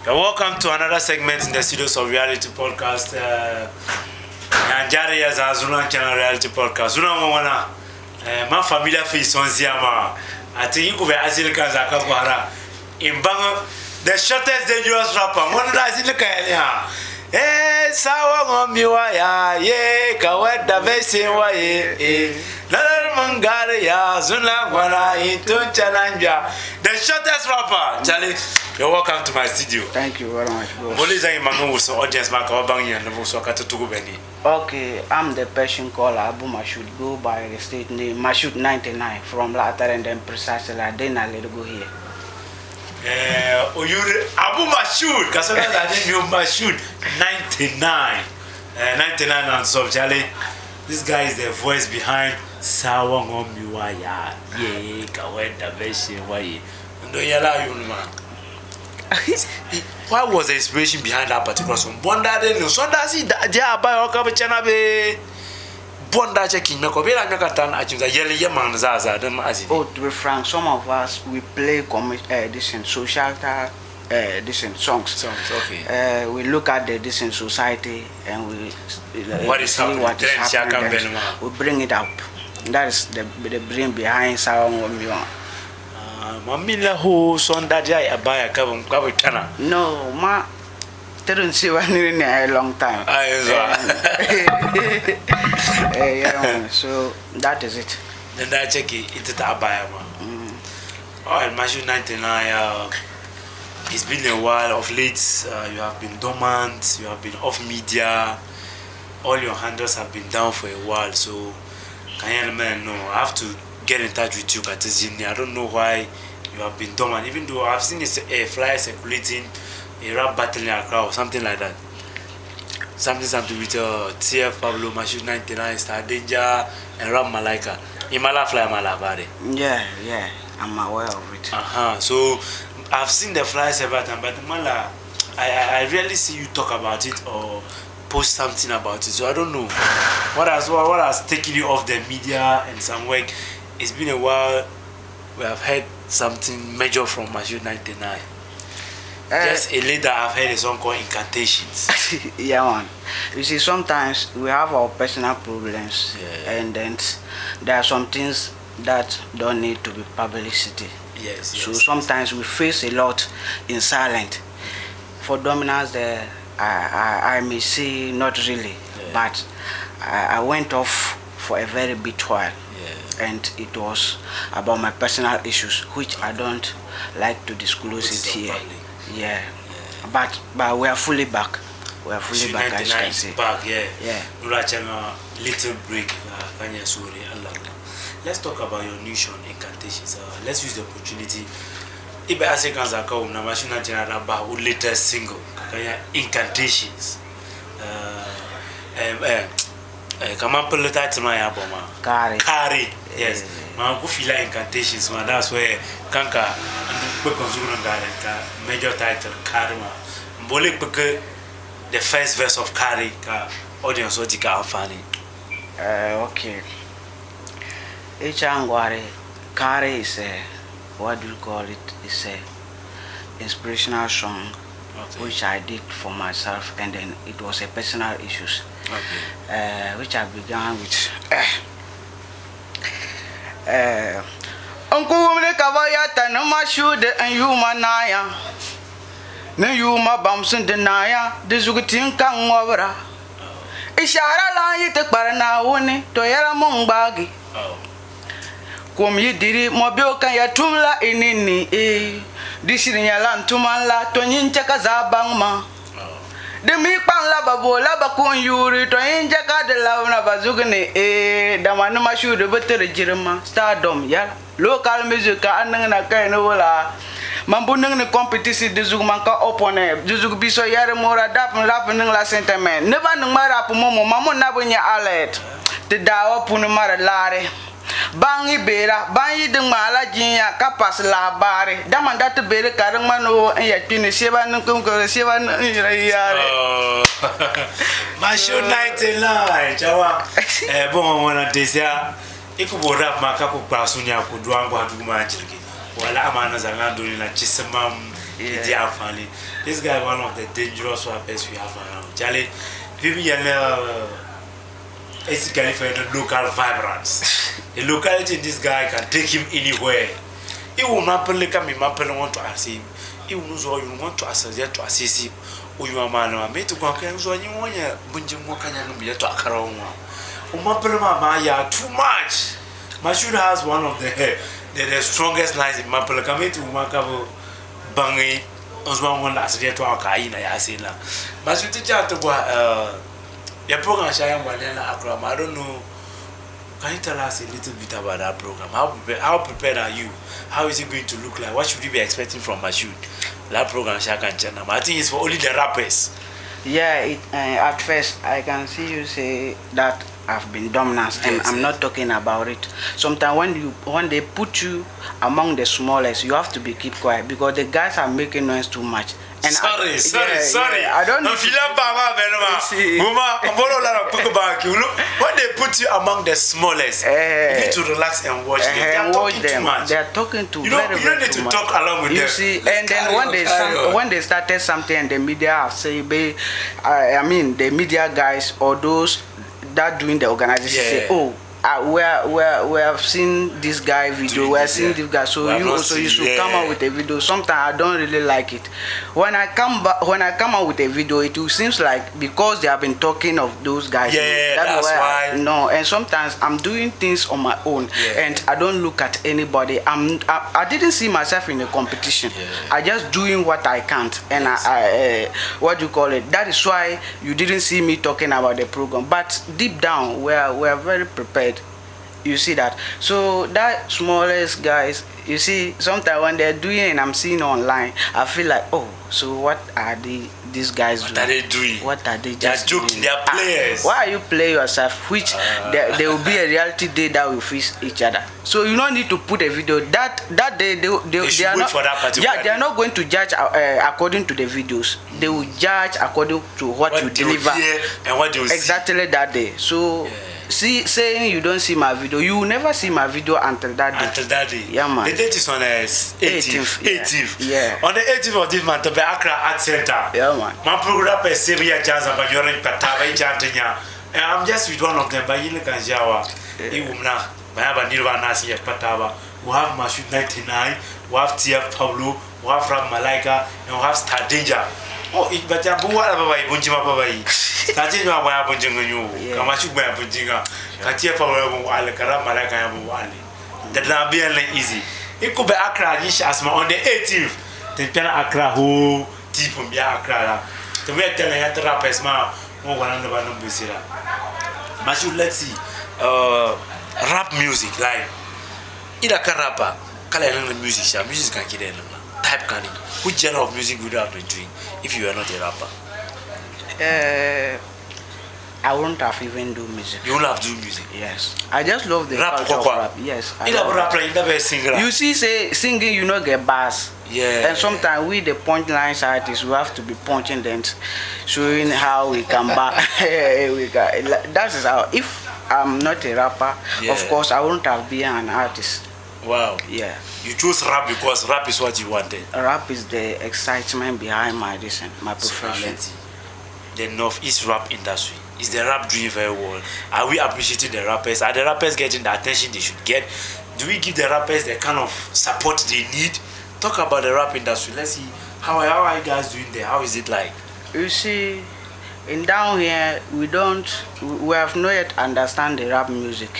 Welcome to another segment in the Studios of Reality Podcast. Nigeria Zazuna Channel Reality Podcast. Zuna my familiar face on Ziama. I think you could be asking Kazakabara. In Bang, the shortest dangerous rapper. What does it look at? Eh, sawa miwaya ye kaweda vese wa ye nala mangare ya zuna wana into chalanja. The shortest rapper, Charlie. You're welcome to my studio. Thank you very much, bro. Audience Okay, I'm the person called Abu Mashoud. Go by the state name Mashoud 99 from Latar and then precisely Ladena let go here. Abu Mashoud, because I name Mashoud 99. 99 and so Charlie. This guy is the voice behind Sawa Ngomiwaya. Ye, Kaweda Beshi Waye. No yala you man. What was the inspiration behind that particular song? Bonda de no so that see that ja ba o ka chana be bonda checking me ko be la nyaka tan a chimza yele ye man zaza dem azi. Oh, to be frank, some of us we play this in social this in songs. Okay. We look at the this in society and we what is happening? What is happening we bring it up. That is the brain behind Sound Womiwa. Mamila who son that jay abaya kabum kabutana. No, ma didn't see one in a long time. Yeah, so that is it. Then that check it abaya ma. Oh, Mashoud 99. It's been a while of late. You have been dormant. You have been off media. All your handles have been down for a while. So can you man know? I have to get in touch with you, Katizini. I don't know why you have been dormant, even though I've seen a flyer circulating, a rap battle in Accra or something like that. Something with TF Pablo, Mashoud 99, Star Danger, and Rap Malaika. Imala fly Malabare. Yeah, I'm aware of it. So I've seen the flyer several times, but Mala, I rarely see you talk about it or post something about it. So I don't know what has taken you off the media and some work. It's been a while. We have heard something major from Mashoud 99. Just a later, I've heard a song called Incantations. Yeah, man. You see, sometimes we have our personal problems, and then there are some things that don't need to be publicity. Yes. So sometimes we face a lot in silence. For dominance, I may say not really, but I went off for a very bit while. And it was about my personal issues, which I don't like to disclose it here. Yeah. But we are fully back. We are fully back, as you can see. Back, yeah. Little break. Let's talk about your new show, Incantations. Let's use the opportunity. If I say Kanzaka, Namashina General Bahu latest single, Incantations. Come on, pull the title my album. Kari. Yes. Man, go feel like Incantations, man. That's where Kanka and major title Kari. Mbole peke the first verse of Kari. Audience what you can find. Okay. Echangware Kari is what do you call it? It's a inspirational song. Which I did for myself, and then it was a personal issues, which I began with. Uncle woman Kavayata no Mashoud and you manaya. No you ma bumps in denia, this Zugutin Kang Wavra. Ishara line to Parana Wuni to Yaramong Baggy. Come ye did it, Mobile Kayatumla in this is Yalan Tumala, Tonin Chakazabangma. The me pan lababo, labacun yuri, Tonin Jaka de Lavana Bazugane, Damanama should the better Jirma, Stardom, ya, local music, and Nakainola. Mambuning the competition, the Zumanka opponent, Juzubiso Yaramora, Dap and Lapping la sentiment. Never no matter Momo, Mamma Nabunya Allet, the Dawa Punamara Lare. Bangi bera bangi de mala jinya kapas la bare damanda te bere karangmano en yatini seba nkum ko seba yare Mashoud 99 chawa bon wana desia ikubo rap maka ko pasunya ko duango aduma jirgi wala amana zanga doni na chisemam Yeah. Family. This guy is one of the dangerous rappers we have around. Charlie, people it's for the local vibrance. The locality this guy can take him anywhere. He will not want to ask him. He will want to assist him. You are man, I made to go and so you want to be a talker. Too much. Mashood has one of the strongest lines in Mapple. Come to Makabo Bangi. One last year to Akaina Yasina. But you teach out to go. Your program, Shayam, I don't know. Can you tell us a little bit about that program? How prepared are you? How is it going to look like? What should you be expecting from Mashood? That program, Shakan Channel. I think it's for only the rappers. Yeah, at first I can see you say that I've been dominant, and yes, I'm not talking about it. Sometimes when they put you among the smallest, you have to keep quiet because the guys are making noise too much. And sorry. I don't know. When they put you among the smallest, you need to relax and watch them. They are talking too much. They are talking too much. You don't need to talk along with them. You see, and then when they started something and the media have said, I mean, the media guys or those that doing the organization say, oh, we have seen this guy video, we have seen this guy, so you should come out with a video. Sometimes I don't really like it. When I come out with a video, it seems like because they have been talking of those guys. That's why. No, and sometimes I'm doing things on my own, and I don't look at anybody. I didn't see myself in a competition. I just doing what I can't, and what do you call it? That is why you didn't see me talking about the program. But deep down, we are very prepared. You see that? So that smallest guys, you see, sometimes when they're doing and I'm seeing online, I feel like, oh, so what are these guys doing? What are they doing? What are they just joking? They are players. Why are you playing yourself? Which there will be a reality day that will face each other. So you don't need to put a video. That day they are not for that particular they are not going to judge according to the videos. They will judge according to what you deliver and what you exactly that day. So. See, saying you don't see my video, you will never see my video until that day. Until that day. Yeah, man. The date is on the 18th. Yeah. On the 18th of this month, to be Accra Art Center. Yeah, man. My program is Sebia Jazz and Bayorin Patava Jantanya. And I'm just with one of them, Bayila Kanjawa, Iwumna, Bayaba Nirva Nasi Patava. We have Mashood 99, we have TF Pablo, we have Rap Malaika, and we have Star Danger. Oh, but I'm Buwa Bunjima Babai. Starting to have a bunjingu, Kamashu by a bunjinga, Katia Pablo, Alakara Malaka Wali. That will be easy. It could be Accra Yish Asma on the 18th. The Pena Accra who deep from Accra. The way I tell you to rap as ma, more one under one busira. Mashu, let's see. Rap music, like Ida Karapa, Kala music, music can get type can it. Which genre of music would you have been doing if you were not a rapper? I wouldn't have even do music. You wouldn't have do music? Yes. I just love the rap culture of rap. Yes. You never rap, you never singer. You see, say singing, you know, get bars. Yeah. And sometimes we, the punchline artists, we have to be punching them, showing how we can back. That is how. If I'm not a rapper, of course, I wouldn't have been an artist. Wow. Yeah. You chose rap because rap is what you wanted. Rap is the excitement behind my profession. The Northeast rap industry, is the rap doing very well? Are we appreciating the rappers? Are the rappers getting the attention they should get? Do we give the rappers the kind of support they need? Talk about the rap industry. Let's see how are you guys doing there? How is it like? You see, in down here we have not yet understand the rap music.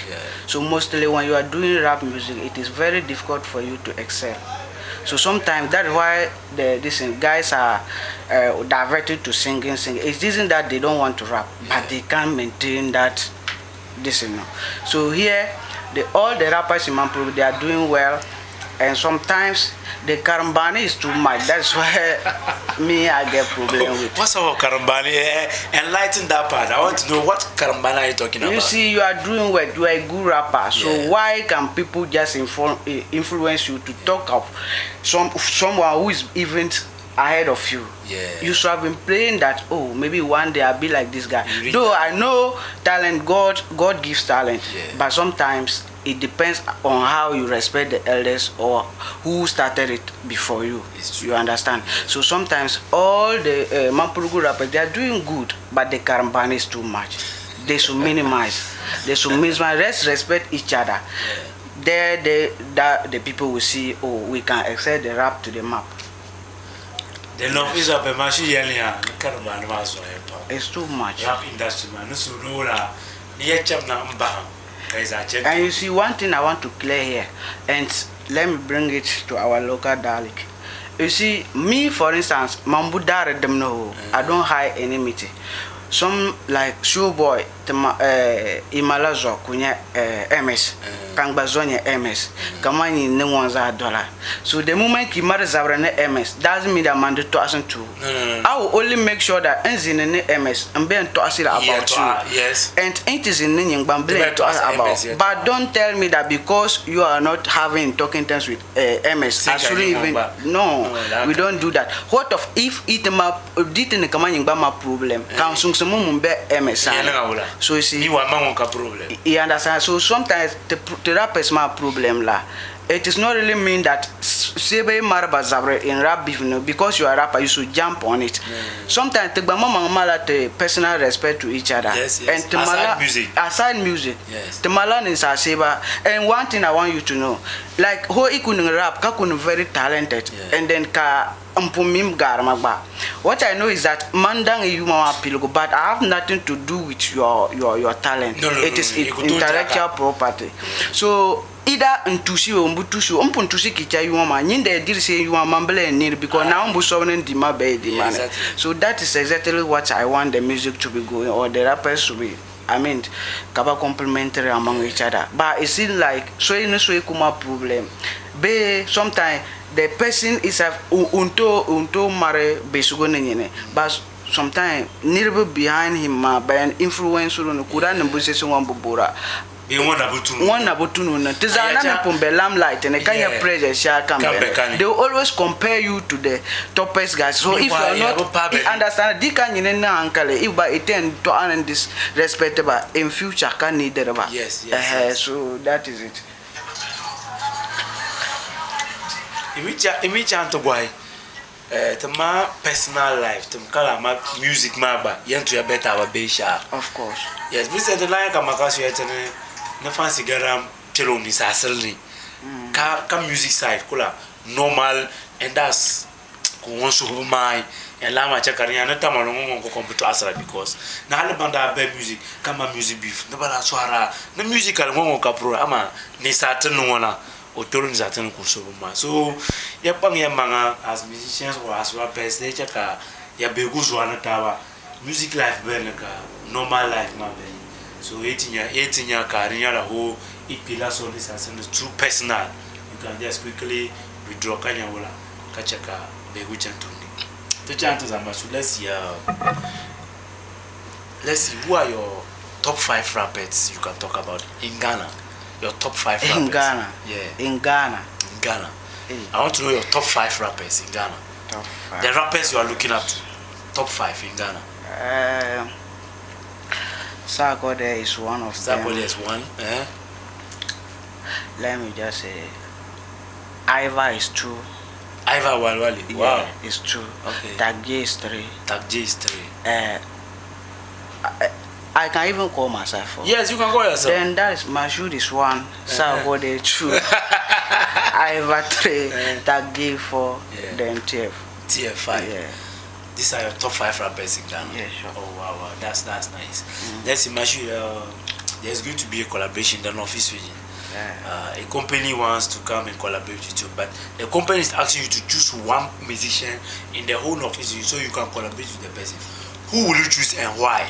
So mostly when you are doing rap music, it is very difficult for you to excel. So sometimes that's why these guys are diverted to singing. It isn't that they don't want to rap, but they can't maintain that. So here, all the rappers in Mampuru, they are doing well, and sometimes the karambani is too much. That's why I get problem with. What's up, karambani? Enlighten that part. I want to know what karambani are you talking about? You see, you are doing well. You are a good rapper. So why can people just influence you to talk of someone who is even ahead of you. Yeah. You should have been praying that, oh, maybe one day I'll be like this guy. You reach Though that. I know talent, God gives talent, Yeah. but sometimes it depends on how you respect the elders or who started it before you. It's true. You understand? So sometimes all the Mampurugu rappers, they are doing good, but the Karambani is too much. They should minimize. They should minimize. Let's respect each other. There, the people will see, oh, we can excel the rap to the map. The love is up a machine here. Karambani was It's too much. rap industry man. No so no la. Niye cham na mbam. And you see, one thing I want to clear here, and let me bring it to our local dialect. You see, me for instance, Mambudare them no, I don't hide any meeting. Some like Showboy, Imalazo, Kunya MS, Kangbazonia MS, Kamani no one's $1. So the moment Kimara Zabrane MS doesn't mean that man to us to. No. I will only make sure that ends in MS and be to us about you. Yes. And it is in Ning Bamble to us about. But don't tell me that because you are not having talking terms with MS, I shouldn't even. No, we don't do that. What if it did in the commanding Bama problem? Council some MS. So you see, problem. you understand? So sometimes the rap is my problem la. It is not really mean that Sebe Maraba Zabre in rap beef, because you are a rapper, you should jump on it. Sometimes the Bama the personal respect to each other. Yes. And aside music. Yes. The Malan is a saber. And one thing I want you to know, like how he couldn't rap, Kakun very talented, and then ka Mpumim Garmagba. What I know is that Mandang Yuma Pilogo, but I have nothing to do with your talent. It is intellectual property. So either ntusi o mbutusi o mpuntusi kicha you mama nyinde diri say you mambele need because now mbu so di ma be di man. So that is exactly what I want the music to be going, or the rappers to be, I mean, kaba complementary among each other. But it seems like so in so kuma problem. Be sometimes the person is a unto mare besugo nenyene, but sometimes nearby behind him by an influencer on kuda nembusi so wambura. One abutunu na tizana me pombe lamlight and kanya pressure share come. They will always compare you to the toppest guys. So if you are not understand di kan yene na ankale if by attend to and this respectable in future can need the ba. Yes. So that is it. Imi chanto boy. To my personal life, to kala my music maba yentu ya better wa beisha. Of course. Yes, we said the line kama kasu yetene na fancy garam chelo ni saselni. Ka music side kula normal, and that's ko wonso my and lama chakariya na tamano ngo komputo asra because na hale banda be music kama music beef na bala swara na musical ngo ka pro ama ni satenu wona o tolo ni satenu ko so ma. So ya pang ya manga as musicians or as rappers they chaka ya begu zwana tawa music life be na ka normal life ma be. So 18 year career la ho ipila so this as too personal. You can just quickly withdraw kanya wala kachaka begu chantuni. To chanto zamba so let's see who are your top 5 rappers you can talk about in Ghana. Your top 5 rappers. In Ghana. Yeah. In Ghana. I want to know your top 5 rappers in Ghana. Top 5. The rappers you are looking up to. Top 5 in Ghana. Sarkodie is one of them. Sarkodie is one. Let me just say, Iva is 2. Iva Walwali. Wow. Yeah, it's 2. Okay. Tag J is 3. Tag J is 3. I can even call myself 4. Yes, you can call yourself. Then that is Mashood is 1. Sarkodie 2. Iva 3. Tag J 4. Yeah. Then TF. TF 5. Yeah. These are your top 5 rappers in Ghana. Yeah, sure. Oh wow, that's nice. Let's imagine there's going to be a collaboration in the Northeast region. Yeah. A company wants to come and collaborate with you, but the company is asking you to choose one musician in the whole Northeast region so you can collaborate with the person. Who will you choose and why?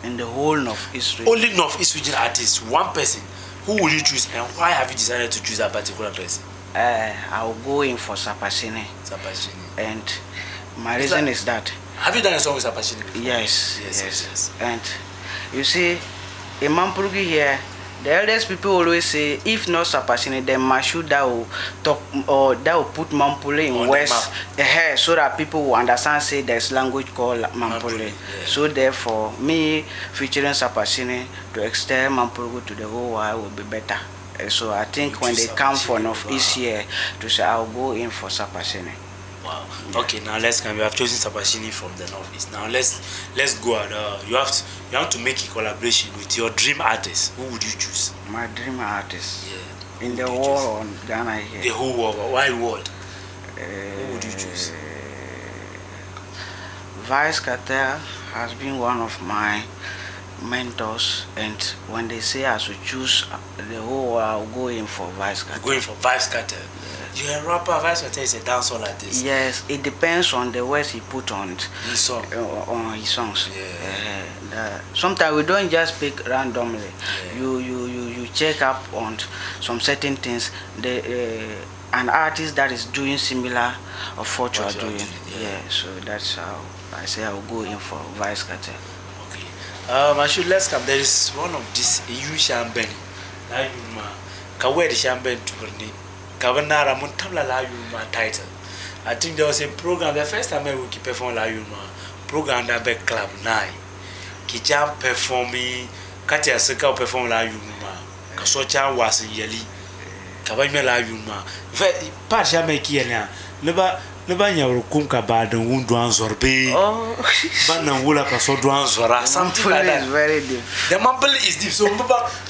In the whole Northeast region. Only Northeast region artist, one person. Who will you choose and why have you decided to choose that particular person? I will go in for Sapashine. And my reason is that. Have you done a song with Sapashine before? Yes. And you see, in Mampurugi here, The eldest people always say, if not Sapashini, then Mashu that will talk or that will put Mampule in West, so that people will understand. Say there's language called Mampule. Yeah. So therefore, me featuring Sapashini to extend Mampulu to the whole world will be better. So I think when they come for Northeast here to say I'll go in for Sapashini. Wow. Okay, now let's come. We have chosen Sapashini from the Northeast. Now let's go out. You have to make a collaboration with your dream artist. Who would you choose? My dream artist. Yeah. In the world on Ghana here. The whole world. Why world? Who would you choose? Vice Cartel has been one of my mentors, and when they say I should choose the whole world, I'll go in for Vice Cartel. Going for Vice Cartel. You're a rapper. Vice Cartel is a dancer like this. Yes, it depends on the words he put on his song. On his songs. Yeah. Sometimes we don't just pick randomly. Yeah. You check up on some certain things. An artist that is doing similar of what you are doing. Yeah. So that's how I say I will go in for Vice Cartel. Okay. Let's come. There is one of this you Shambeni. Now you Kawe the Shambeni to Berni. Kavanara Muntamla La Yuma title. I think there was a program the first time I will perform La Yuma program that back club 9. Kijam performing Katia Seka perform La Yuma. Kasocha was in Yeli. Kavame La Yuma. Pasha make here Neba Yarukumka bad and wound one zorbe. Oh, Banangula Kasodwan Zora. Something like that. Very deep. The mumble is deep. So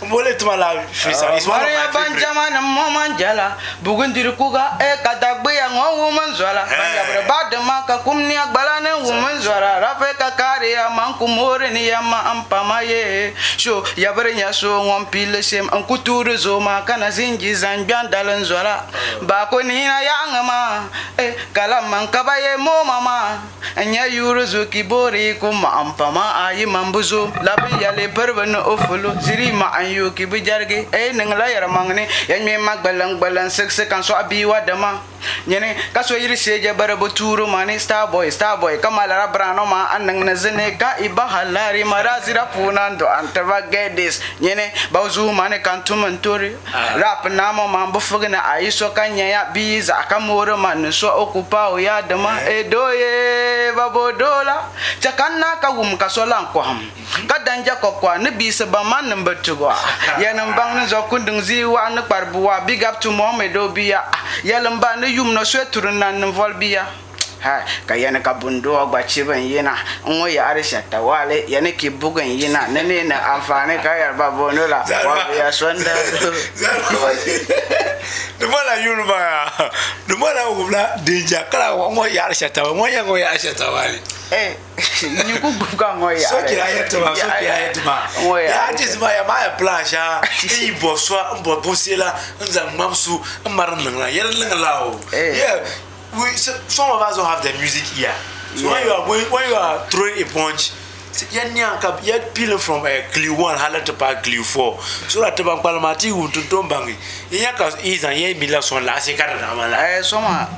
Mole to my life. It's one of my favorite. Benjamin and Momanjala, Bugundirukuga, Katagbe and one woman Zola. Bad the Maka Kumnia Balana woman Zora, Rafeka Karia, Mankumore, Niama, Ampamaye. So Yabrina so one pilism and Kuturu Zoma, Kanazinjis and Jandalan Zola. Bakonina Yangama, Kalamakabaye mo mama, and ya Yuruzuki Bori Kuma Ampama, Ayi Mambuzo, Labia Le Pervano Ofulu, Zirima and Yuki Bijargi, Nanglayer Mangani, and me Magbalang Balan 6 seconds so Abiwa Dama. Yene, Kasway Seja Barabuturu Mani, Starboy, Kamala Branoma, and Nazeneka, Ibahalari, Marazira Punando, and Tavagedis, Yene, Bauzu Mane Cantumenturi, Rap Namo Mambo Fogana, Aiso Kanya, Bees, Akamura Man, so Okupa, Yadama, Edoye, Babodola, Chakana Kawum Kasolanquam, Kadanja Kokwa, Nebisa Baman number 2. Yanambang Zokundung Ziwa, Nuparbua, big up to Momedobia, Yalambana. You no sweat to run and Volbia. Ha, Kayana Kabundo, Bachiva and Yena, only Arisha Tawale, Yaniki Book and Yena, Nene, Alfane Kaya Babonola, Swanda. The mother you the mother of Danger, one more Yarshata, 1 year ago Yashatawali. Eh, you could go away. So I had to I just buy a plasha, Boswa, Bosilla, and Mamsu, and Maranala, Yellow. Yeah, some of us don't have the music here. So when you are throwing a punch, yet peeling from a clue 1, Hallet to Park clue 4. So that the Palamati would to Dombangi. Yakas is and ye Milas on last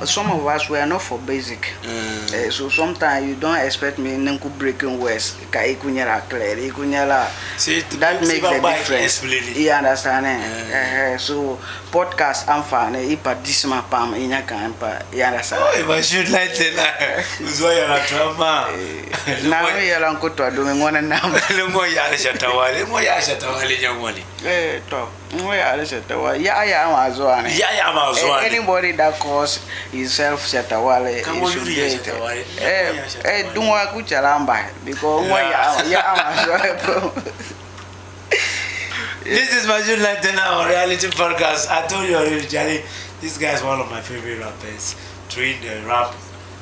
some of us were not for basic. So sometimes you don't expect me to breaking words. Kaikunyala clear, that makes a difference. You understand? So podcast I'm fine. Ipadisma Pam in a camp. You understand? If I should like that, why you're a drama. Now you're uncle to doing one and now. More Yashatawali, more Yashatawali, young money. Talk. Anybody that calls himself Shatawale don't want to Kuchalamba because this is Major Lantana reality podcast. I told you already, Charlie, this guy is one of my favorite rappers. Trained the rap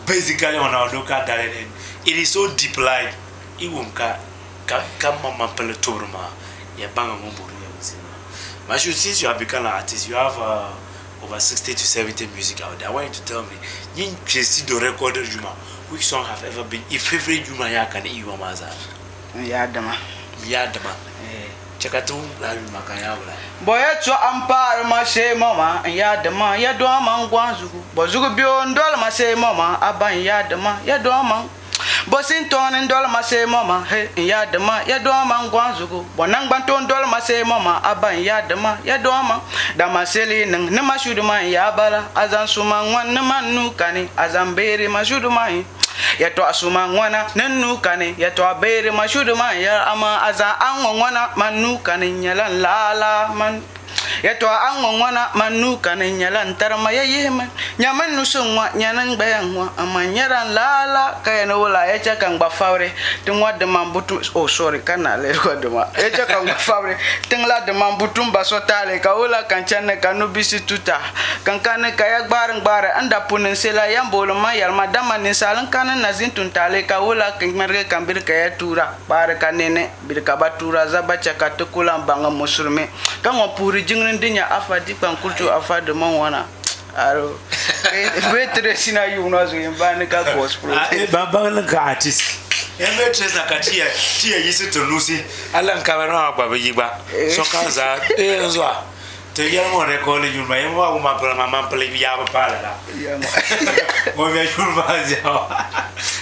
basically on our local talent, and it is so deep like Iwumka Kamama Peletorma, Yabanga Mumbu. Mashu, since you have become an artist, you have over 60 to 70 music out there. I want you to tell me, you just the record Juma, which song have ever been your favorite Juma Yakan Iwa Maza? Yadama. Chakatu, La Makayabla. Boy, so ampar ma say mama, and Yadama, Yadoman Guanzu, Bozugo beyond Dolma say mama, Aban Yadama, Yadoman. Bosin ton and dollar ma say mama, hey, ya dema, ya doma guanzugo, bonang banton dollar ma say mama, aban ya dema, ya doma, damaseli nang nema shuduma ya bala, azan suma wan nema nukani, azan beri ma shuduma. Yato asuma ngwana nenu kane yato abere mashuduma ya ama aza angwana manu kane nyalan lala man yato angwana manu kane nyalan tarma ya yema nyaman nusungwa nyanan bayangwa ama nyaran lala kaya no wala yacha kang bafawre tungwa de mambutu oh sorry kana le ko de ma yacha kang bafawre tingla de mambutum basotale ka wala kanchane kanu bisituta kankane kaya barang bare anda punen sela yambolo ma yalma dama ni salan kana nazin tuntale ka wala kangmerge kambir kaya tura bare kanene bir ka batura zabacha katukula banga musulme kango puri jingrin dinya afadi pankultu afade monwana aro betre sina yuno zo yembane ka gospel baba ka artist embe tresa katia tia yisi to lucy alan kamera agba yiba so kanza zo te yamo recall yuma yemo uma para mama play ya pala la mo me yuma zao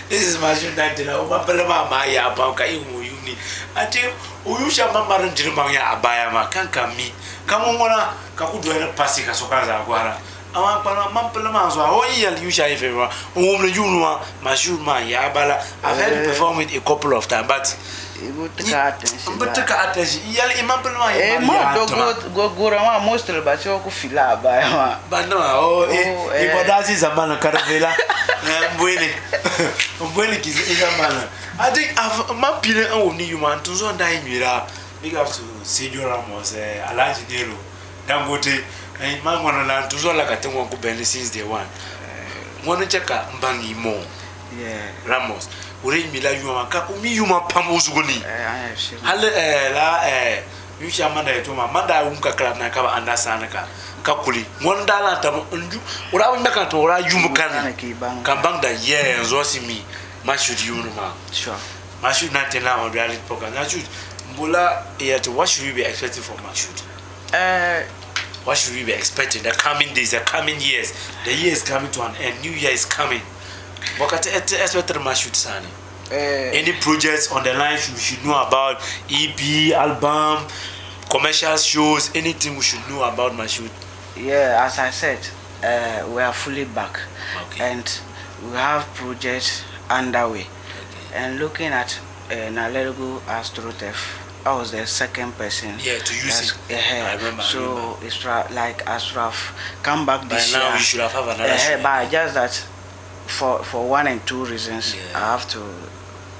this is my night la uma pala mama ya pa ka imu yuni ati uyusha mama ndiri ya abaya ma kanka mi kama mwana kakudwa na pasi ka so kanza agwara awa para mampela manzo o yel yusha ifewa umle yunwa mashuma ya bala I've had to perform it a couple of times but taka attention yel imampela ya ma go ma mostre ba so ku fila ba no o ibodasi zamana karvela mbwele kizi zamana I think I've mapping on ni human to so ndai nwira big up to Sergio Ramos Alaji Nero Dangote and man wanna learn to so like I think one could benefit since day one. Wanna check out Mbangi Mo. Yeah. Ramos. Uri mila yuma ka umi yuma pamuzuguni. Hale la yusha manda yetuma manda umka club na kaba understand ka kuli. Wanda la tamu unju. Ura wanda ka to ura yumu kan. Kambang da yeah nzo simi. Mashood yuma. Sure. Mashood na tena on reality program. Mashood Mbola yeto what should we be expecting from Mashood? What should we be expecting the coming days, the coming years? The year is coming to an end. New year is coming. What can expect Mashood Sani? Any projects on the line we should know about? EP, album, commercial shows, anything we should know about Mashood? Yeah, as I said, we are fully back. Okay. And we have projects underway. Okay. And looking at Nalerigo Astrotef, I was the second person. Yeah, to use it. I remember. So it's like Ashraf come back this year. By now we should have another show. But just that for one and two reasons, I have to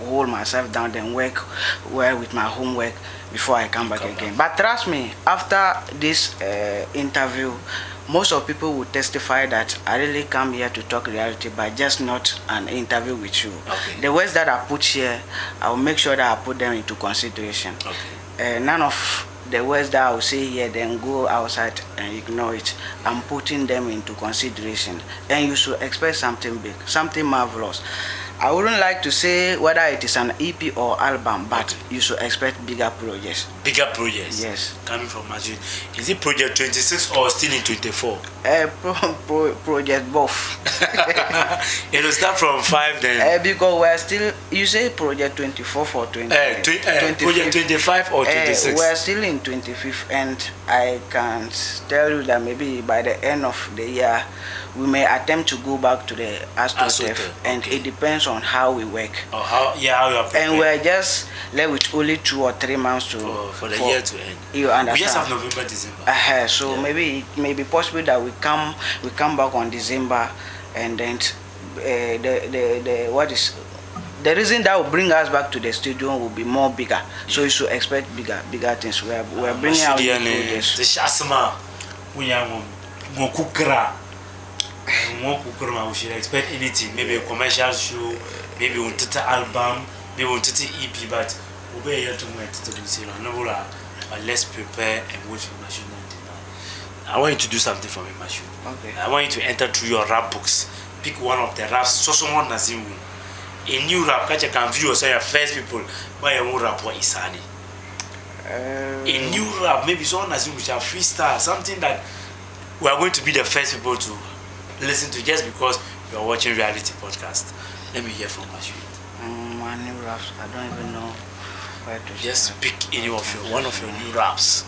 hold myself down and work well with my homework before I come back again. But trust me, after this interview, most of people will testify that I really come here to talk reality, but just not an interview with you. Okay. The words that I put here, I will make sure that I put them into consideration. Okay. None of the words that I will say here, then go outside and ignore it. I'm putting them into consideration. And you should expect something big, something marvelous. I wouldn't like to say whether it is an EP or album, but you should expect bigger projects. Bigger projects? Yes. Coming from Mashood. Is it project 26 or still in 24? Project both. It will start from 5 then? Because we're still, you say project 24 for 20. Project 25 or 26? We're still in 25th, and I can tell you that maybe by the end of the year, we may attempt to go back to the AstroTurf, and it depends on how we work. Oh, how you are prepared. And we're just left with only 2 or 3 months to for the year to end. You understand? We just have November, December. So maybe it may be possible that we come back on December, and then the reason that will bring us back to the studio will be more bigger. So you should expect bigger things. We're bringing out the projects. The Shasma, we are we should expect anything, maybe a commercial show, maybe on Tita album, maybe on Tita EP, but we'll be here to wait to say, let's prepare and wait for Mashood 99. I want you to do something for me, Mashood. Okay. I want you to enter through your rap books. Pick one of the raps, so someone Nazimu. A new rap, catch a can view or say your first people buy your own rap or Isani. A new rap, maybe someone Nazimu which are freestyle, something that we are going to be the first people to listen to just because you are watching reality podcast. Let me hear from Mashood. My new raps, I don't even know where to Just start. pick one of your new raps.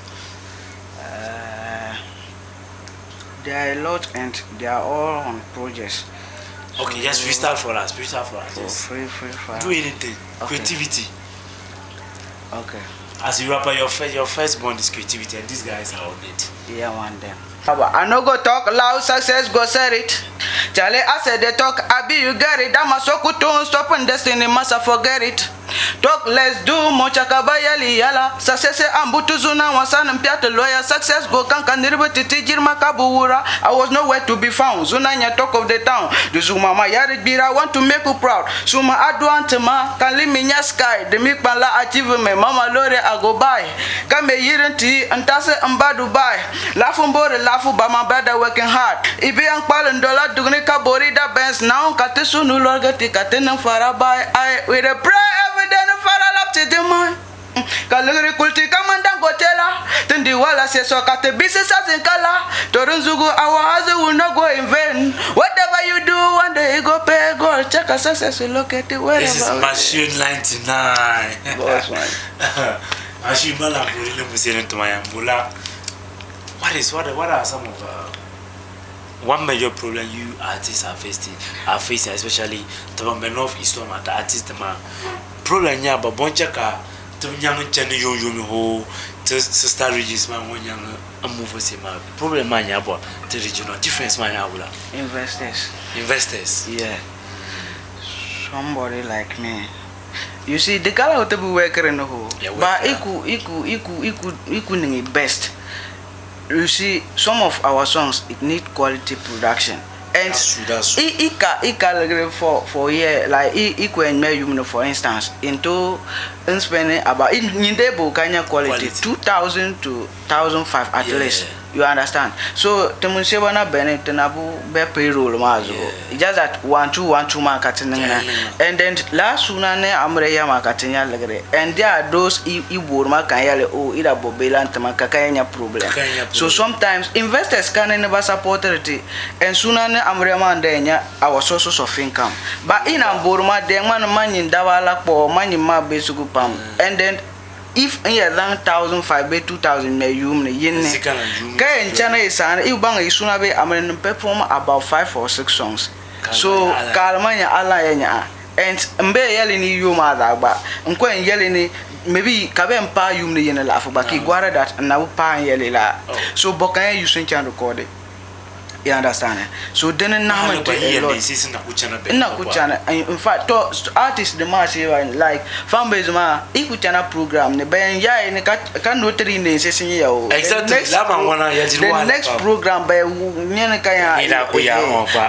There are a lot and they are all on projects. Okay, just freestyle for us. Just Free. do anything. Okay. Creativity. Okay. As a rapper, your first bond is creativity, and these guys are on it. Yeah, one them. I no go talk loud, success go set it. Charlie, I said they talk, I be you get it. That my so good don't stop and destiny must forget it. Talk less, do more chakabayali yala. Success ambutuzuna wasan and piata lawyer. Success go kankan titi jirma kabuura. I was nowhere to be found. Zunanya talk of the town. The Zuma yarid bira want to make you proud. Suma adwantema can leave me in sky. The milk pala achievement. Mama lore I go buy. Kame yirinti and tase amba Dubai. Lafumbore lafu by my brother working hard. Ibi ang palan dollar dugnika borida Benz now katesu no longer take atenang farabai. I with a prayer every day no faralap to the man. Kaluri kulti kamandang gotela. Tundi wala se so kate business as in kala. Torunzugu our house will not go in vain. Whatever you do one day you go pay gold. Check a success you look at it wherever. This is Machine 99. Boss man. Machine Mala Murile Musene to my ambula. What are some of one major problem you artists are facing, especially the North Eastern artists problem ya ba bonchaka to nyang chane yo ho to start regions man when young move se ma problem man ya bo the regional difference man ya wula investors yeah, somebody like me. You see the color of the worker in the whole, but iku ningi best. You see, some of our songs it need quality production, and that's for year like you for instance into spending about in Nindebo Kanya quality 2000 to 1005 at least. You understand? So Temunsebana Bennett Nabu be payroll mazo. Just that 1-2 marketing and then last sunane Amreya marketing legre. And there are those Iburma Kayale or Ida Bobela and Tamakakanya problem. So sometimes investors can never support it and sunane Amreya and Denya our sources of income. But in Amburma the man in Davala po money ma besugupam and then if in your 1,005 2,000 may you yin can channel is an ibang isunabe amen perform about 5 or 6 songs. So Kalmanya Alaya and Mbe yelling you mother but Unquen yelling maybe Kabem pa you in a laugh but Guara that and now pa yelila. So Bokan you sing and record it. You understand? So then in fact artists the mass like fan base ma ikuchana program ne ben ya ne kan notary ne sesin ya o the next program by nyene kaya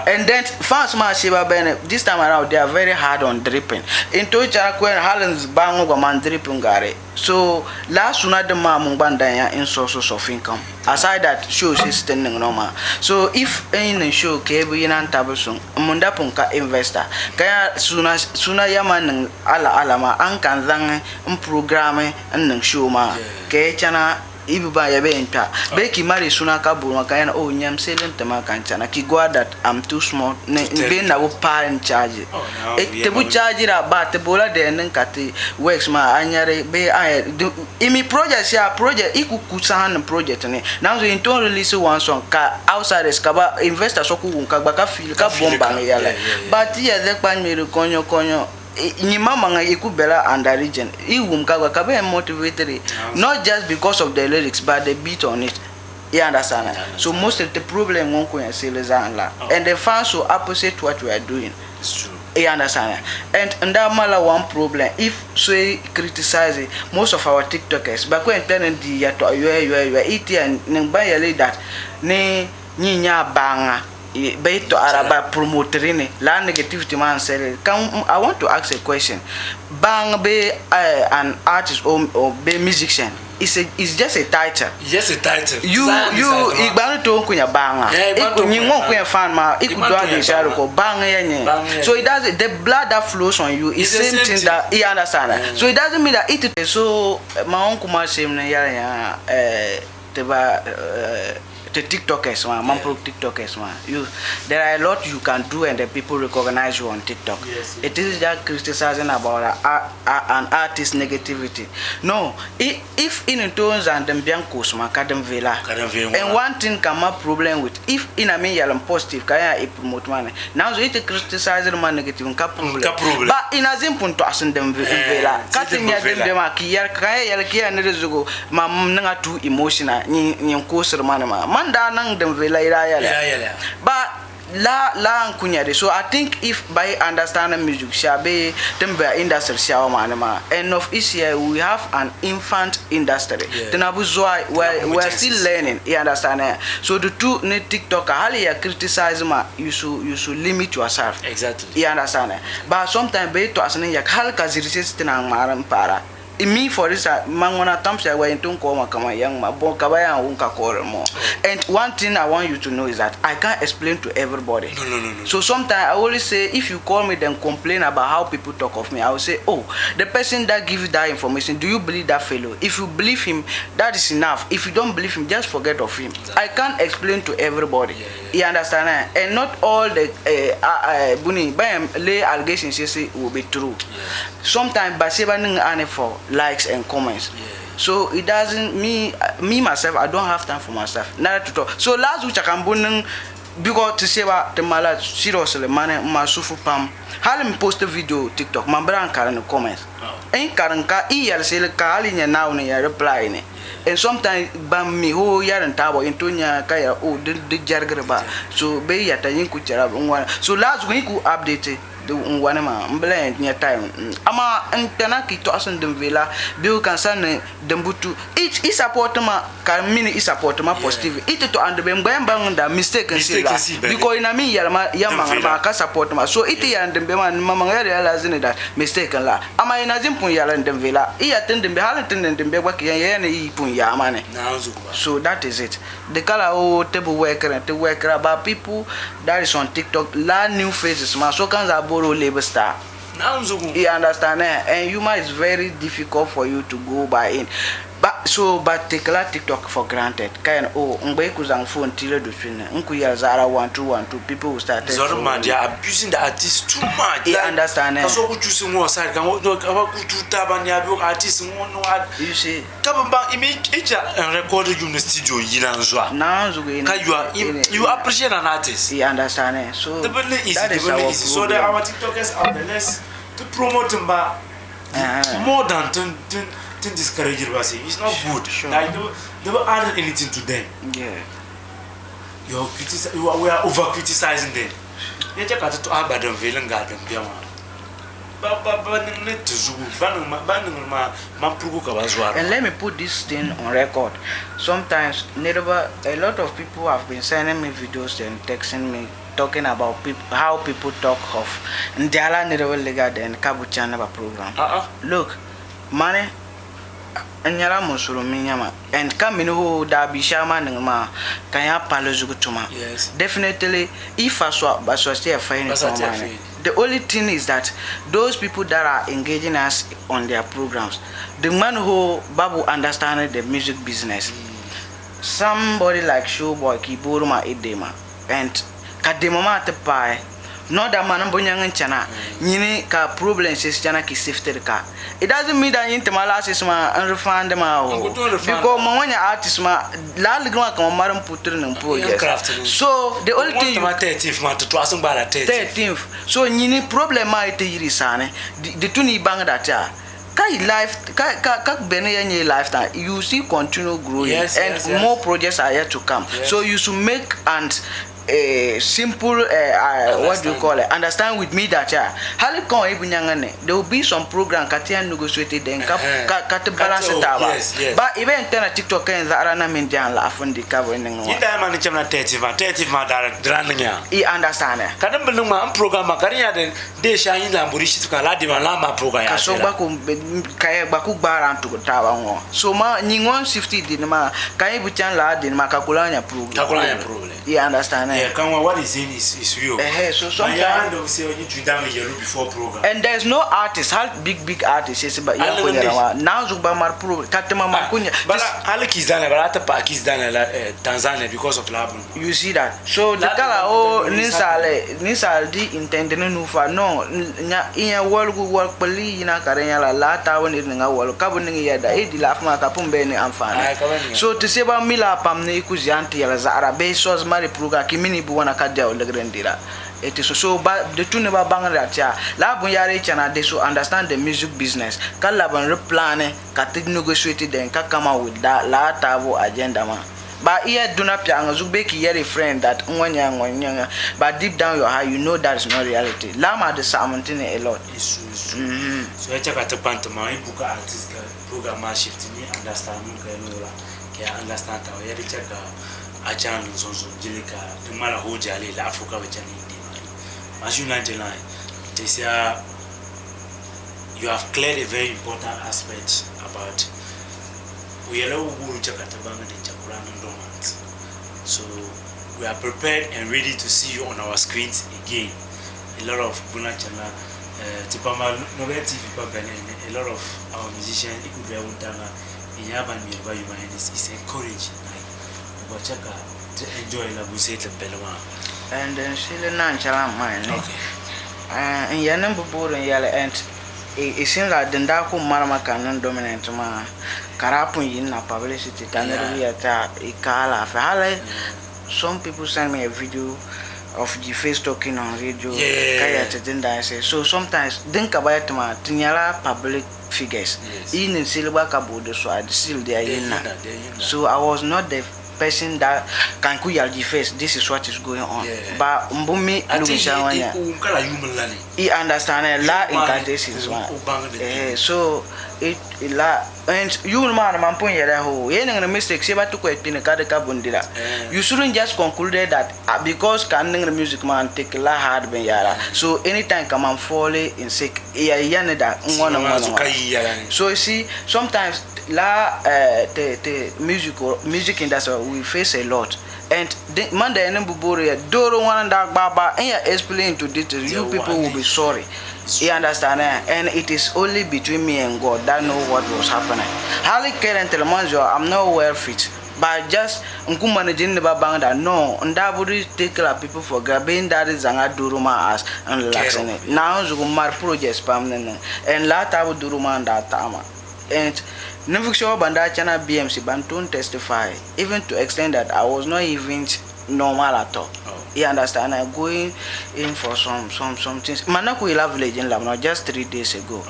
and then fans ma sheba ben this time around they are very hard on dripping into chana kwen Halens bango go man dripping gare so last una the ma mungbanda in sources of income aside that shows is standing normal. So if in a show kebu yinan tabusung munda punka investor kaya suna yaman alama an kan zang programme an show ma kaya chana Ibuba yabenta beki mari suna kaburu kaya oh nyam selling tema kanchana ki go that I'm too small be na wo pa in charge te bu charge ra ba te bola de nen kati works ma anyare be imi project ya project ikukusan project ne now so in turn release one song ka outside kaba investor so ku ka baka feel ka bomba ngiyala but ya de kwan mi konyo ni mama nga ikubela under region iwum kaga kabe motivated not just because of the lyrics but the beat on it. You understand? So most of the problem won't go and say and the fans so opposite what we are doing. It's true. You understand? And that mala one problem if so criticize it, most of our TikTokers but when telling the you it and nbayale that ne nyinya banga Beto Araba promoting la negativity man say I want to ask a question. Bang be an artist or be musician. It's just a title. Just a title. You igbanu to kunya banga. You won't kunya fan ma ikudo ade sharo ko banga yenye. So it does the blood that flows on you is same thing that you understand. So it doesn't mean that it so my own kuma same na ya teba the TikTokers, man, pro TikTokers, man. There are a lot you can do, and the people recognize you on TikTok. Yes. It is just criticizing about an artist's negativity. No, if in tones and them biancos, man, kadem vela. And one thing come up problem with if in a me yalam positive, kaya promote man. Now so it criticizing man negative, problem. But in a simple to ask them vela. Cutting ya them kaya yala kaya nerezugo, mam nanga too emotional, ni koser manama. Manda nang them vela yala. But la kunyade. So I think if by understanding music shabe tembe industry shawa manama, and of this year we have an infant industry. Then we're still learning. You understand? So the two net TikTok hali ya criticize ma you should limit yourself. Exactly. You understand? But sometimes be to asane ya hal kazirisi tina maram para. Me for this mangona tamsha wa intun koma kama yang mabo kabaya unka kore mo. And one thing I want you to know is that I can't explain to everybody. No. So sometimes I always say if you call me then complain about how people talk of me, I will say, oh, the person that gives that information, do you believe that fellow? If you believe him, that is enough. If you don't believe him, just forget of him. I can't explain to everybody. You understand? And not all the bunny lay allegations will be true. Sometimes baseba ning ane for likes and comments. So it doesn't me myself, I don't have time for myself. Never to talk. So last week I can bunning because to say about the mala seriously man ma sufu pam. Halim post a video TikTok, my brand in the comments. Ain't karanka yal say ka halinya now ne reply ne. And sometimes bam me ho yaran tabo intonya kaya oh the jargreba. So be yata yin ku chara ngwana. So last week ku update the one blend near time. Ama antanaki to asan dem vela bill can send them butu each is support ma can mean is support ma positive it to and them bang da mistake because in a me yama ka support ma so it and them man mama realizing that mistake la ama in azim pun yala dem vela I attend them behind them be work yan I pun ya mane. So that is it. The color oh table worker and the worker about people that is on TikTok learn new faces ma so can borrow labor star. You understand? And humor is very difficult for you to go by in. But take a TikTok for granted. Kind oh, kuzang phone till do swing. Unkuya Zara 1212 people will start. They are abusing the artist too much. You understand? So what you see more side can what artists you see. Kabamba image each recorded you in the studio yilanzwa. Now you appreciate an artist. You understand? So that is our so that our TikTokers are the less to promote them more than to discourage it. It's not good. Sure. Like they were adding anything to them. Yeah. We are over criticizing them. You just got to have them villain garden. And let me put this thing on record. Sometimes a lot of people have been sending me videos and texting me talking about how people talk of Ndiala Nirova Lega and Kabuchanaba program. Look, money anyala musulu minyama and coming who da bishama ningma kanya palozugutuma. Yes. Definitely if I stay fine. The only thing is that those people that are engaging us on their programs, the man who babu understand the music business, somebody like Showboy Kiburuma Edema and Kademama Tepai. No that man mbonyang chana nyini ka problems is chana ki safety ka. It doesn't mean that into my last is ma unrefund ma because mawanya artist ma la ligma ka maram putri ng project. So the only thing 13th so nyini problem ma ite yiri sane the tuni bang that ya kai life ka bene yenye lifetime you see continue growing. Yes, more projects are yet to come. So you should make and simple what do you call it, understand with me that there will be some program Katia negotiated then cut balance it out. But even then TikTok and Zarana Mindian laugh on the cover in the you understand Kadam program Karia then they shine Lamburish to Kaladiva Lama program. So Baku Baran to Tawa. So ma Ningon 50 dinama Kaibuchan la din Makakulanya program. You understand? Yeah, come on, what he's saying is real. So sometimes I don't say you to down yellow before program. And there's no artist, how big artist is but now Zuba Mar Pro, Katama Makunya. But Alec is done about Park is done Tanzania because of Labun. You see that? So the color Nisal di intended no in a world good work poli in a carena lata when it in a world cabining yada 80 laugh maka pumbeni and fan. So to say about Mila Pamne Kuzianti Lazara Besos Mari Pruga Kimini Buana Kadia or the Grandira. It is so bad the two never bang that ya. Labuyari chana they so understand the music business. Kalaban replane, Katik negotiated then Kakama with that la tavo agenda man. But here do not piang Zubeki hear a friend that one young, but deep down your heart you know that is not reality. Lama the Samontine a lot. It's true. So I check at the pantomime book artist program shifting me understand can understand how you check a channel Zonzo Jilica, the Mala Hojali, Africa with Janine. As you 99, they say you have cleared a very important aspect about we allow so we are prepared and ready to see you on our screens again. A lot of Bunachana, Tipama, Nobel TV, and a lot of our musicians, in Yaban, is encouraged to enjoy La Busette Belma. And then still a non mine. Okay. And your number board and yellow and it seems like the Daku Marama canon dominant ma Karapun in a publicity can be at a Kala Fale. Some people send me a video of the face talking on radio. So sometimes think about my Tinyala public figures. In Silva Cabo, so I still there. So I was not the person that can the face. This is what is going on. But Mbumi he understand a lot in cases. So it la and you man who any mistakes to quit in a Kadeka. You shouldn't just conclude that because can the music man take la hard ben yara. So anytime come and fall in sick so you see sometimes la the music industry we face a lot and the man the Buboria Doro one dark baba and you explain to details you people will be sorry. You understand? And it is only between me and God that know what was happening. Hali current telemanjo, I'm not well fit. But just managing the banda no, and that would take a people for grabbing that is an duruma as and relaxing it. Now Zumar projects permanent and later would duruma and that time. And never sure Banda Chana BMC Bantun testify, even to extent that I was not even normal at all. You understand? I'm going in for some things. Manaku love village in Lab, just 3 days ago.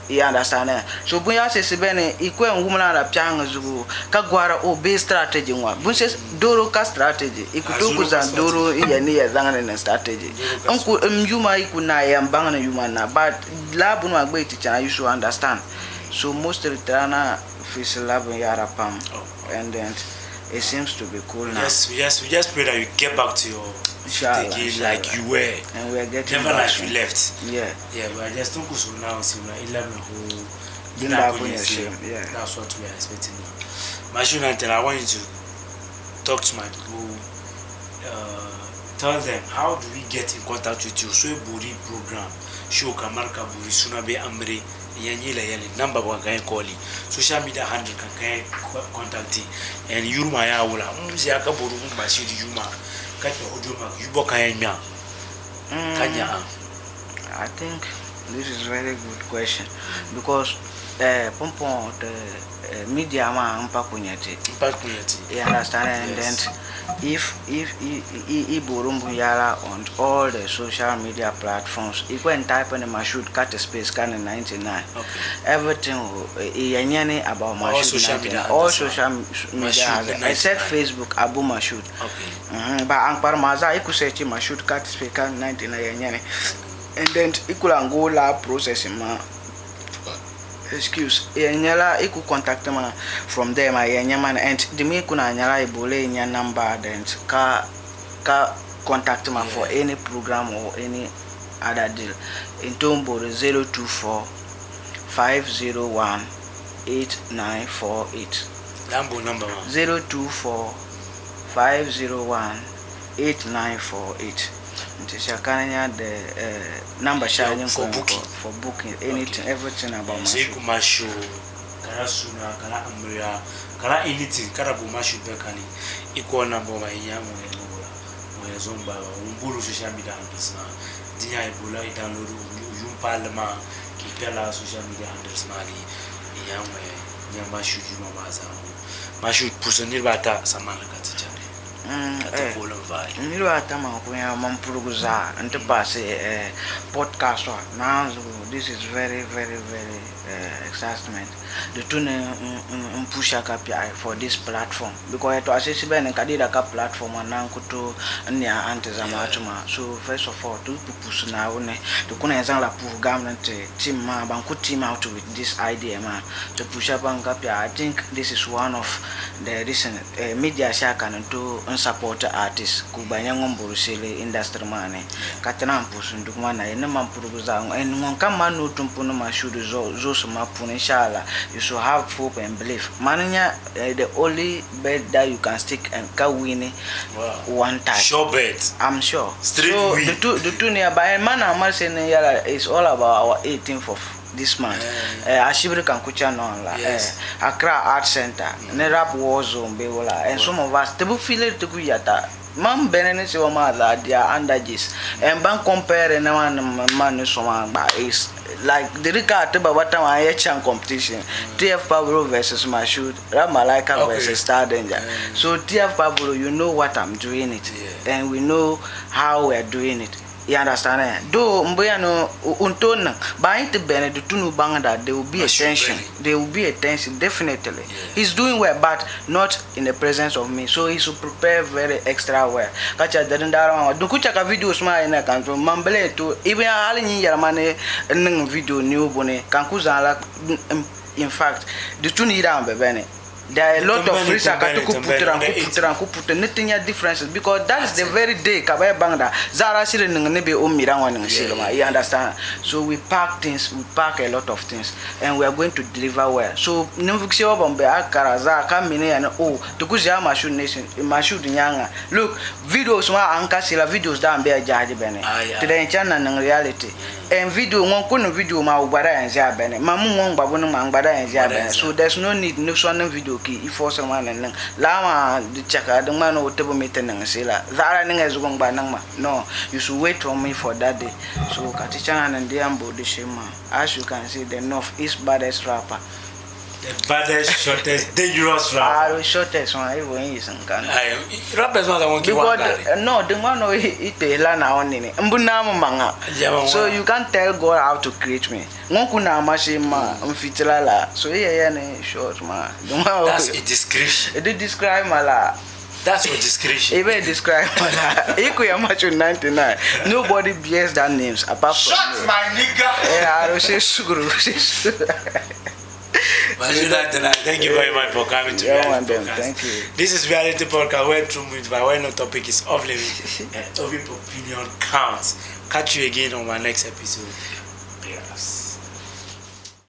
You understand? So Buya says Bene, equal woman at Changazu, Kagwara or base strategy one. Bunches Doro ka strategy, Ikutukus and Doro in near Zangan strategy. Uncle Yuma Ikunai and Bangana Yumana, but Labuna way teacher, you should understand. So most of the Tana fish lab in Yarapam, and then it seems to be cool now. Yes, we just pray that you get back to your game like you were. And we are getting never like you left. Yeah, we are just talking so now, see, 11 who that's what we are expecting now. Mashunantel, I want you to talk to my people. Tell them how do we get in contact with you? So Buri program, show Kamarka Buri Sunabe Ambre. Number one can call it. Social media handle can contact it. And you my aula. Ziaka Buru Masi Yuma. Kata Ujuma, Yuboka. I think this is a very good question because Pompon the media man Pakunyati. You understand? And then if Iburumbuyala on all the social media platforms, you can type in Mashud cut a space can in 99. Everything about Mashud, all social media except Facebook Abu Mashud. But Anparmaza I could say Mashud cut space can 99 and then equal go lab processing excuse nyala iku contact man from them man and the me kuna nyala ibole nya number then ka contact man for any program or any other deal in Tombo 024 501 8948 Lambo number 024 501 8948. Shakanya the number shining for booking. For booking anything, everything about my show. Karasuna, Kara Ambria, Kara anything, Karabumashu Bekani, equal number my young when Zomba, Umburu social media handles now. Dia Ebola, download Parliament, Kipela social media handles Mali, Yamwe, Yamashu Jumaza, Mashu Pusanibata, Samana Katijani. Nilo atama kuya mampuruguza ante base podcast now this is very excitement the tune push akapi for this platform because to assess ben kadira ka platform anankuto nya ante zamatuma. So first of all to push na one to kuna ezan la pour government team ma banku team out with this idea ma to push up akapi. I think this is one of the recent media shaka to support artists kubanya ngomborusele industry mane katana mpusu ndukwana ene mampuruguza en ngonkama no tumpuno mashudu zo sumapuna inshallah. You should have hope and belief mananya the only bet that you can stick and can win one time sure bet I'm sure. Straight so win. the two nearby man amal saying yala is all about our 18th of this month. Ashibri Kankucha Nonla, Accra Art Center, Nerap War Zone, Bewola, and some of us, Tebu feel it to Guyata. Mam Benenis or mother, they are underages. And bank compare and man is like the Rika Teba Watam Ayachan competition. TF Pablo versus Mashud, Ramalaka versus Star Danger. So TF Pablo, you know what I'm doing it, and we know how we're doing it. You understand? Though Mboyano Untona, by the Bennett Tunu Bangada, there will be a tension. There will be a tension, definitely. He's doing well, but not in the presence of me. So he should prepare very extra well. Kacha Dadandara, Dukuchaka video smile in a country, Mambele to even Alini Yaramane and video new bone, Kankuzala. In fact, the Tunira Bebene. There are a lot of reasons to put anything differences because that is the very day Kabaya Bangda Zara Siri Nebe Umirang Siloma. You understand? So we pack things, we pack a lot of things, and we are going to deliver well. So Nimvuxio Bombe Karaza Kamine and Tukuzia Mashu Nation, Mashu Nyanga. Look, videos Anka Sila videos down there Jadi Bene. Today China and reality. And video one couldn't video ma Ubada and Zabene. Mamu wong Babunu Mangbada and Zabene. So there's no need no one video. If for someone and Lama the chaka, the man or table meeting and sailor. That is going by Nangma. No, you should wait for me for that day. So Katichan and Diambo the Shema. As you can see, the Northeast baddest rapper. The baddest, shortest, dangerous rapper. Shortest one, everyone is in Ghana. Rappers not want to no, the one who eat the lana on in it. Manga. So you can't tell God how to create me. Mokuna Mashima, Umfitilala. So yeah, short man. That's a description. It describe Mala. That's what description. Even describe Mala. Equal Macho 99. Nobody bears that names apart from. Shut my nigga! Yeah, I will say Suguru. Thank you very much for coming to Reality Podcast. Thank you. This is Reality Podcast where true with my why no topic is off limit and every opinion counts. Catch you again on my next episode. Peace.